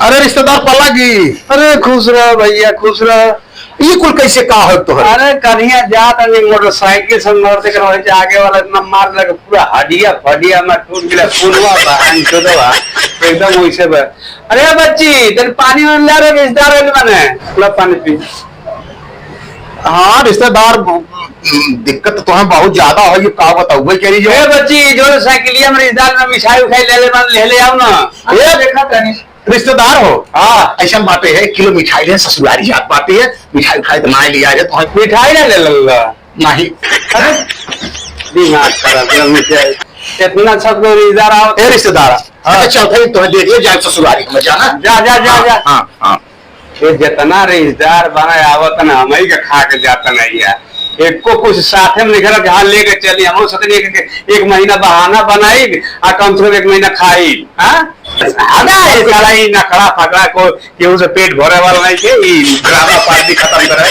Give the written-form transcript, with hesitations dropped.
अरे रिश्तेदार पलागी। अरे खुश रह भैया, खुश रह। ये कुल कैसे का हो तो है? अरे कन्हैया जात अभी मोटरसाइकिल से मरते कर आगे वाला इतना मार लगा पूरा हड्डिया फडिया में टूट गया। पुनवा बहन चोदवा एकदम वैसे बा। अरे बच्ची तेरे पानी में ला रहे रिश्तेदार मैंने पूरा पानी पी। हाँ रिश्तेदार दिक्कत तो है बहुत ज्यादा है। ये का बताऊ भाई कह रही ए बच्ची जो साइकिलिया में रिश्तेदार में मिठाई उठाई ले ले आओ ना। ये देखा कहीं रिश्तेदार हो। हाँ ऐसा बातें है, किलो मिठाई ले ससुरारी जात बातें है, मिठाई खाई तो ना लिया जाए तो मिठाई ना ले लो नहीं। अरे दिमाग खराब मिठाई इतना सब लोग रिश्तेदार आओ। ए रिश्तेदार हाँ चल भाई तुम्हें दे दिए जाए ससुरारी में जाना। जा जा जा जा। हाँ हाँ ये जितना रिश्तेदार बना आवत ना हम ही का खा के जाता नहीं है। एक को कुछ साथे में निकल ध्यान लेके चली हम सोचनी एक महीना बहाना बनाई और कम से कम एक महीना खाई। साला ही नखड़ा फकड़ा को केहू से पेट भरे वाला नहीं के ड्रामा पार्टी खत्म करे।